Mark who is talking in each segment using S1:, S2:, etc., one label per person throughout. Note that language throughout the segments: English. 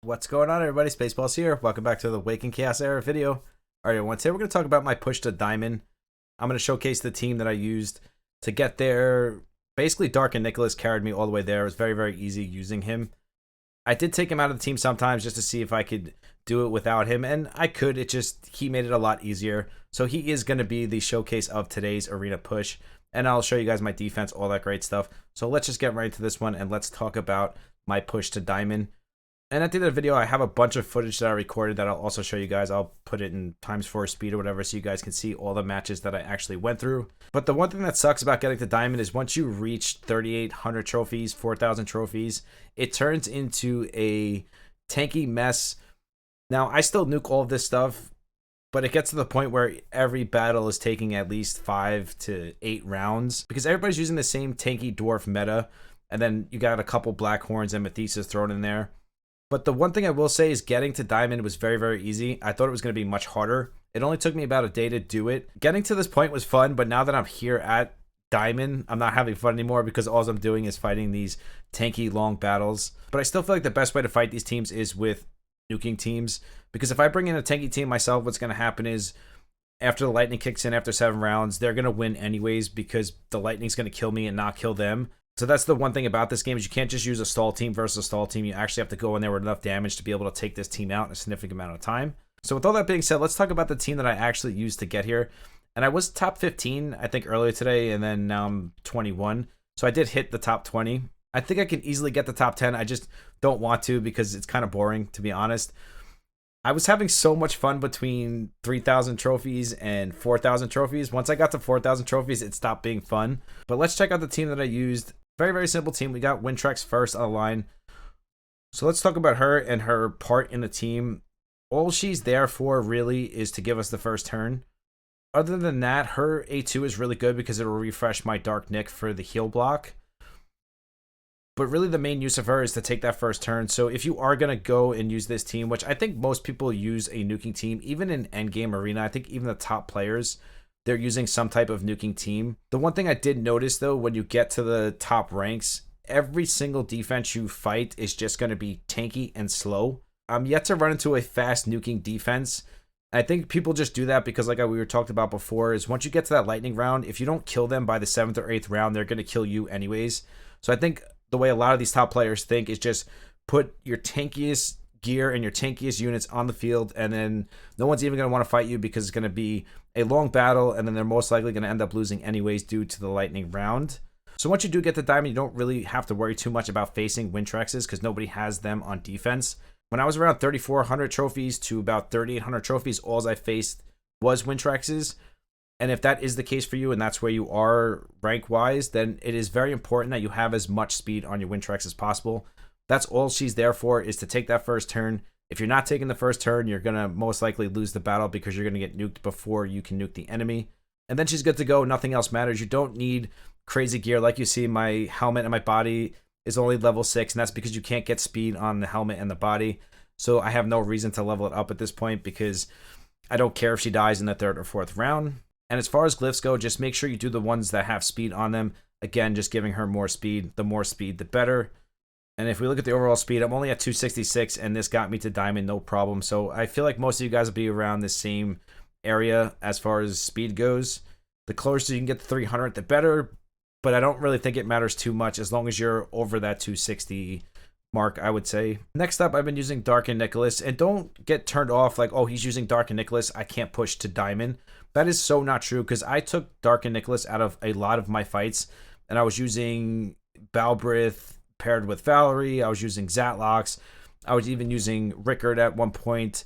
S1: What's going on, everybody? Spaceballs here. Welcome back to the Awaken Chaos Era video. All right, everyone. Today we're going to talk about my push to Diamond. I'm going to showcase the team that I used to get there. Basically, Darkened Nicolaus carried me all the way there. It was very, very easy using him. I did take him out of the team sometimes just to see if I could do it without him, and I could. He made it a lot easier. So he is going to be the showcase of today's arena push, and I'll show you guys my defense, all that great stuff. So let's just get right into this one, and let's talk about my push to Diamond. And at the end of the video, I have a bunch of footage that I recorded that I'll also show you guys. I'll put it in ×4 speed or whatever so you guys can see all the matches that I actually went through. But the one thing that sucks about getting to Diamond is once you reach 3,800 trophies, 4,000 trophies, it turns into a tanky mess. Now, I still nuke all of this stuff, but it gets to the point where every battle is taking at least 5 to 8 rounds because everybody's using the same tanky dwarf meta, and then you got a couple black horns and Mathesas thrown in there. But the one thing I will say is getting to Diamond was very, very easy. I thought it was going to be much harder. It only took me about a day to do it. Getting to this point was fun, but now that I'm here at Diamond, I'm not having fun anymore because all I'm doing is fighting these tanky, long battles. But I still feel like the best way to fight these teams is with nuking teams. Because if I bring in a tanky team myself, what's going to happen is after the lightning kicks in after 7 rounds, they're going to win anyways because the lightning's going to kill me and not kill them. So that's the one thing about this game is you can't just use a stall team versus a stall team. You actually have to go in there with enough damage to be able to take this team out in a significant amount of time. So with all that being said, let's talk about the team that I actually used to get here. And I was top 15, I think, earlier today, and then now I'm 21. So I did hit the top 20. I think I can easily get the top 10. I just don't want to because it's kind of boring, to be honest. I was having so much fun between 3,000 trophies and 4,000 trophies. Once I got to 4,000 trophies, it stopped being fun. But let's check out the team that I used. Very, very simple team. We got Wintrax first on the line. So let's talk about her and her part in the team. All she's there for really is to give us the first turn. Other than that, her A2 is really good because it will refresh my Dark Nick for the heal block. But really the main use of her is to take that first turn. So if you are going to go and use this team, which I think most people use a nuking team, even in endgame arena, I think even the top players, they're using some type of nuking team. The one thing I did notice, though, when you get to the top ranks, every single defense you fight is just going to be tanky and slow. I'm yet to run into a fast nuking defense. I think people just do that because, like we were talked about before, is once you get to that lightning round, if you don't kill them by the 7th or 8th round, they're going to kill you anyways. So I think the way a lot of these top players think is just put your tankiest gear and your tankiest units on the field, and then no one's even going to want to fight you because it's going to be a long battle, and then they're most likely going to end up losing anyways due to the lightning round. So once you do get to Diamond, you don't really have to worry too much about facing Wintraxes because nobody has them on defense. When I was around 3,400 trophies to about 3,800 trophies, all I faced was Wintraxes. And if that is the case for you and that's where you are rank-wise, then it is very important that you have as much speed on your Wintrax as possible. That's all she's there for, is to take that first turn. If you're not taking the first turn, you're going to most likely lose the battle because you're going to get nuked before you can nuke the enemy. And then she's good to go. Nothing else matters. You don't need crazy gear. Like you see, my helmet and my body is only level 6, and that's because you can't get speed on the helmet and the body. So I have no reason to level it up at this point because I don't care if she dies in the 3rd or 4th round. And as far as glyphs go, just make sure you do the ones that have speed on them. Again, just giving her more speed. The more speed, the better. And if we look at the overall speed, I'm only at 266, and this got me to Diamond, no problem. So I feel like most of you guys will be around the same area as far as speed goes. The closer you can get to 300, the better. But I don't really think it matters too much as long as you're over that 260 mark, I would say. Next up, I've been using Darkened Nicolaus. And don't get turned off like, oh, he's using Darkened Nicolaus, I can't push to Diamond. That is so not true because I took Darkened Nicolaus out of a lot of my fights. And I was using Balbrith paired with Valerie. I was using Zatlox. I was even using Rickard at one point.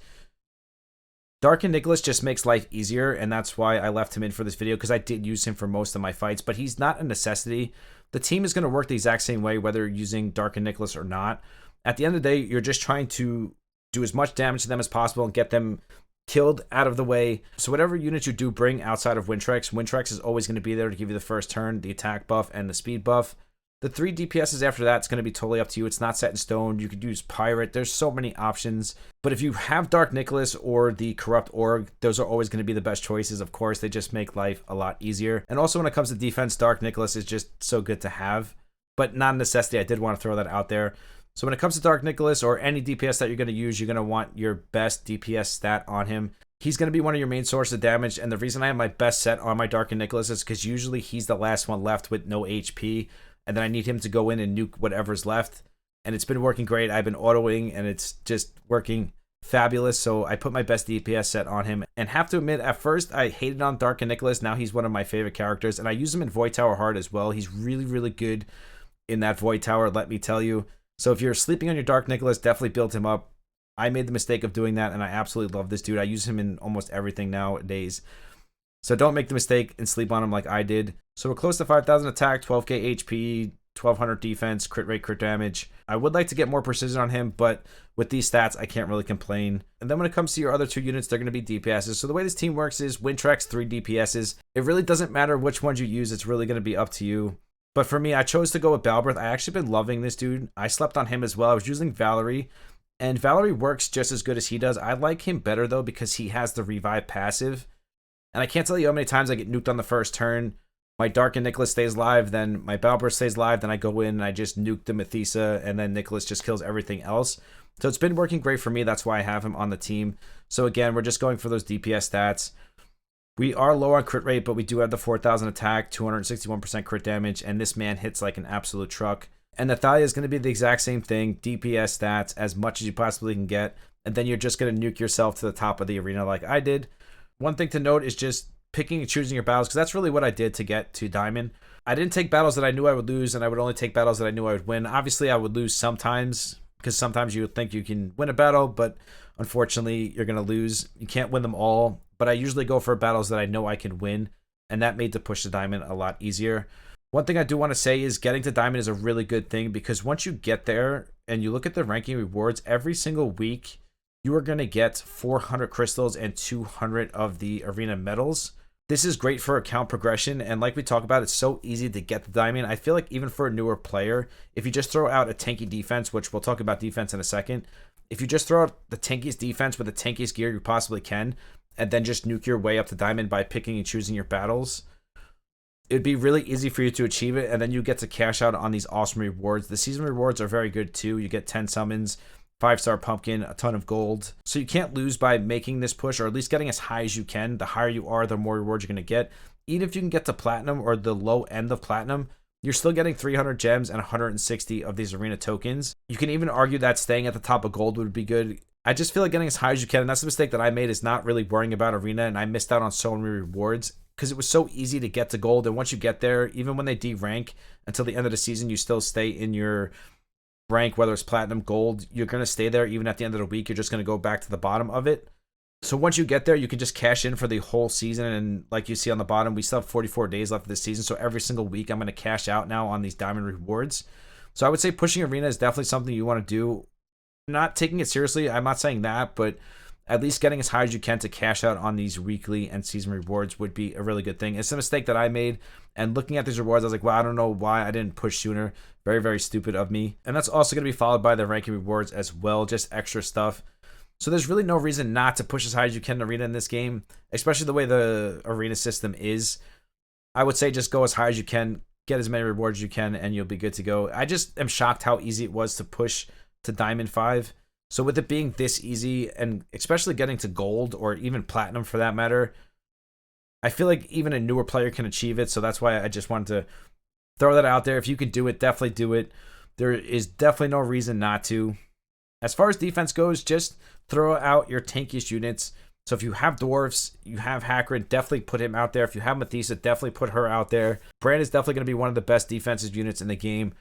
S1: Darkened Nicolaus just makes life easier, and that's why I left him in for this video because I did use him for most of my fights, but he's not a necessity. The team is going to work the exact same way whether you're using Darkened Nicolaus or not. At the end of the day, you're just trying to do as much damage to them as possible and get them killed out of the way. So whatever units you do bring outside of Wintrax, Wintrax is always going to be there to give you the first turn, the attack buff, and the speed buff. The 3 DPSs after that, it's going to be totally up to you. It's not set in stone. You could use Pirate. There's so many options. But if you have Dark Nicolaus or the Corrupt Org, those are always going to be the best choices. Of course, they just make life a lot easier. And also when it comes to defense, Dark Nicolaus is just so good to have. But not a necessity. I did want to throw that out there. So when it comes to Dark Nicholas or any DPS that you're going to use, you're going to want your best DPS stat on him. He's going to be one of your main sources of damage, and the reason I have my best set on my Darkened Nicolaus is because usually he's the last one left with no HP, and then I need him to go in and nuke whatever's left, and it's been working great. I've been autoing, and it's just working fabulous, so I put my best DPS set on him, and have to admit, at first I hated on Darkened Nicolaus. Now he's one of my favorite characters, and I use him in Void Tower hard as well. He's really, really good in that Void Tower, let me tell you. So if you're sleeping on your Dark Nicholas, definitely build him up. I made the mistake of doing that, and I absolutely love this dude. I use him in almost everything nowadays. So don't make the mistake and sleep on him like I did. So we're close to 5,000 attack, 12k HP, 1200 defense, crit rate, crit damage. I would like to get more precision on him, but with these stats, I can't really complain. And then when it comes to your other two units, they're going to be DPSs. So the way this team works is Wintrax, 3 DPSs. It really doesn't matter which ones you use. It's really going to be up to you. But for me, I chose to go with Balbrith. I actually been loving this dude. I slept on him as well. I was using Valerie, and Valerie works just as good as he does. I like him better, though, because he has the revive passive. And I can't tell you how many times I get nuked on the first turn. My Darkened Nicolaus stays live, then my Balbrith stays live, then I go in and I just nuke the Methisa, and then Nicholas just kills everything else. So it's been working great for me. That's why I have him on the team. So again, we're just going for those DPS stats. We are low on crit rate, but we do have the 4,000 attack, 261% crit damage, and this man hits like an absolute truck. And Nathalia is going to be the exact same thing, DPS stats, as much as you possibly can get, and then you're just going to nuke yourself to the top of the arena like I did. One thing to note is just picking and choosing your battles, because that's really what I did to get to Diamond. I didn't take battles that I knew I would lose, and I would only take battles that I knew I would win. Obviously, I would lose sometimes, because sometimes you would think you can win a battle, but unfortunately, you're going to lose. You can't win them all. But I usually go for battles that I know I can win, and that made the push to Diamond a lot easier. One thing I do want to say is getting to Diamond is a really good thing, because once you get there and you look at the ranking rewards, every single week you are going to get 400 crystals and 200 of the arena medals. This is great for account progression, and like we talk about, it's so easy to get the Diamond. I feel like even for a newer player, if you just throw out a tanky defense, which we'll talk about defense in a second, if you just throw out the tankiest defense with the tankiest gear you possibly can, and then just nuke your way up to Diamond by picking and choosing your battles, it'd be really easy for you to achieve it, and then you get to cash out on these awesome rewards. The season rewards are very good too. You get 10 summons, 5-star pumpkin, a ton of gold. So you can't lose by making this push, or at least getting as high as you can. The higher you are, the more rewards you're going to get. Even if you can get to platinum or the low end of platinum, you're still getting 300 gems and 160 of these arena tokens. You can even argue that staying at the top of gold would be good. I just feel like getting as high as you can, and that's the mistake that I made, is not really worrying about arena, and I missed out on so many rewards because it was so easy to get to gold. And once you get there, even when they de-rank until the end of the season, you still stay in your rank, whether it's platinum, gold. You're going to stay there even at the end of the week. You're just going to go back to the bottom of it. So once you get there, you can just cash in for the whole season. And like you see on the bottom, we still have 44 days left of this season. So every single week, I'm going to cash out now on these diamond rewards. So I would say pushing arena is definitely something you want to do. Not taking it seriously, I'm not saying that, but at least getting as high as you can to cash out on these weekly and season rewards would be a really good thing. It's a mistake that I made, and looking at these rewards, I was like, well, I don't know why I didn't push sooner. Very, very stupid of me. And that's also going to be followed by the ranking rewards as well, just extra stuff. So there's really no reason not to push as high as you can in arena in this game, especially the way the arena system is. I would say just go as high as you can, get as many rewards as you can, and you'll be good to go. I just am shocked how easy it was to push to Diamond 5. So with it being this easy, and especially getting to gold or even platinum for that matter, I feel like even a newer player can achieve it. So that's why I just wanted to throw that out there. If you can do it, definitely do it. There is definitely no reason not to. As far as defense goes, just throw out your tankiest units. So if you have dwarves, you have Hakrid, definitely put him out there. If you have Methisa, definitely put her out there. Brand is definitely going to be one of the best defensive units in the game.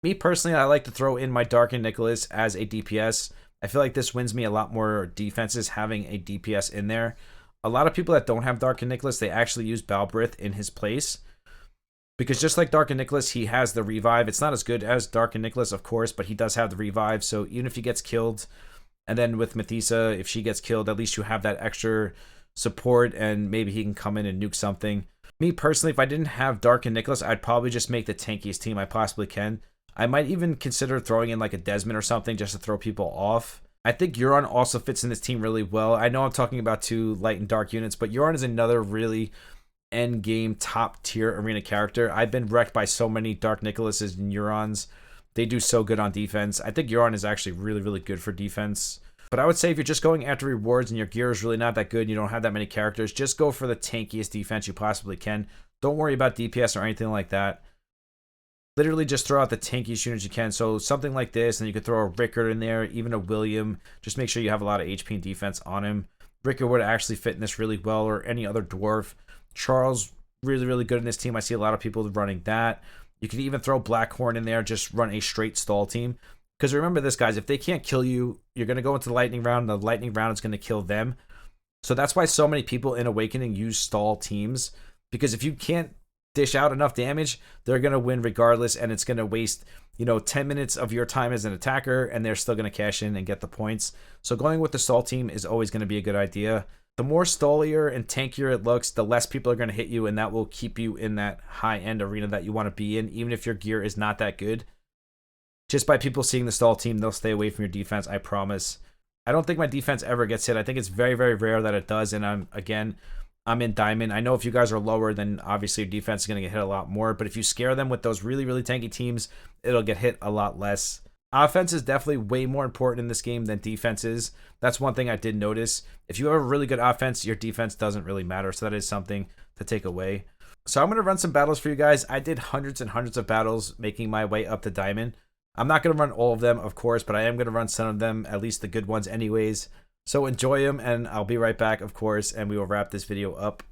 S1: Me personally, I like to throw in my Darkened Nicolaus as a DPS. I feel like this wins me a lot more defenses having a DPS in there. A lot of people that don't have Darkened Nicolaus, they actually use Balbrith in his place. Because just like Darkened Nicolaus, he has the revive. It's not as good as Darkened Nicolaus, of course, but he does have the revive. So even if he gets killed, and then with Methisa, if she gets killed, at least you have that extra support, and maybe he can come in and nuke something. Me personally, if I didn't have Darkened Nicolaus, I'd probably just make the tankiest team I possibly can. I might even consider throwing in like a Desmond or something just to throw people off. I think Euron also fits in this team really well. I know I'm talking about two light and dark units, but Euron is another really end game top tier arena character. I've been wrecked by so many Dark Nicolases and Eurons They do so good on defense. I think Euron is actually really, really good for defense. But I would say if you're just going after rewards and your gear is really not that good and you don't have that many characters, just go for the tankiest defense you possibly can. Don't worry about DPS or anything like that. Literally just throw out the tankiest units you can. So something like this, and you could throw a Rickard in there, even a William. Just make sure you have a lot of HP and defense on him. Rickard would actually fit in this really well, or any other dwarf. Charles, really, really good in this team. I see a lot of people running that. You can even throw Blackhorn in there, just run a straight stall team. Because remember this, guys, if they can't kill you, you're going to go into the lightning round, and the lightning round is going to kill them. So that's why so many people in Awakening use stall teams. Because if you can't dish out enough damage, they're going to win regardless, and it's going to waste, 10 minutes of your time as an attacker, and they're still going to cash in and get the points. So going with the stall team is always going to be a good idea. The more stallier and tankier it looks, the less people are going to hit you, and that will keep you in that high-end arena that you want to be in, even if your gear is not that good. Just by people seeing the stall team, they'll stay away from your defense, I promise. I don't think my defense ever gets hit. I think it's very, very rare that it does, and I'm in Diamond. I know if you guys are lower, then obviously your defense is going to get hit a lot more. But if you scare them with those really, really tanky teams, it'll get hit a lot less. Offense is definitely way more important in this game than defense is. That's one thing I did notice. If you have a really good offense, your defense doesn't really matter. So that is something to take away. So I'm going to run some battles for you guys. I did hundreds and hundreds of battles making my way up to Diamond. I'm not going to run all of them, of course, but I am going to run some of them, at least the good ones anyways. So enjoy them, and I'll be right back, of course, and we will wrap this video up.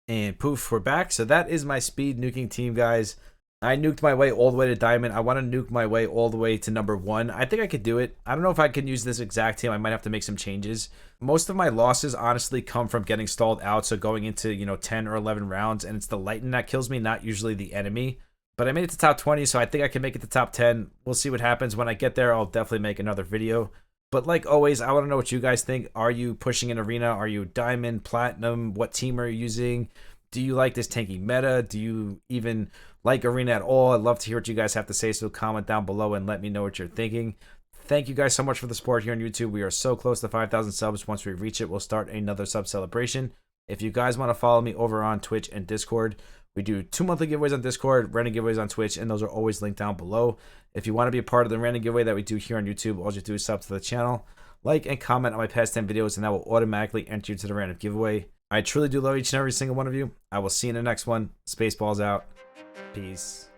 S1: And poof, we're back. So that is my speed nuking team, guys. I nuked my way all the way to diamond. I want to nuke my way all the way to number 1. I think I could do it. I don't know if I can use this exact team. I might have to make some changes. Most of my losses honestly come from getting stalled out. So going into, 10 or 11 rounds, and it's the lightning that kills me, not usually the enemy. But I made it to top 20, so I think I can make it to top 10. We'll see what happens. When I get there, I'll definitely make another video. But like always, I want to know what you guys think. Are you pushing an arena? Are you diamond, platinum? What team are you using? Do you like this tanky meta? Do you even like arena at all? I'd love to hear what you guys have to say, so comment down below and let me know what you're thinking. Thank you guys so much for the support here on YouTube. We are so close to 5,000 subs. Once we reach it, we'll start another sub celebration. If you guys want to follow me over on Twitch and Discord, we do 2 monthly giveaways on Discord, random giveaways on Twitch, and those are always linked down below. If you want to be a part of the random giveaway that we do here on YouTube, all you have to do is sub to the channel, like and comment on my past 10 videos, and that will automatically enter you to the random giveaway. I truly do love each and every single one of you. I will see you in the next one. Spaceballs out. Peace.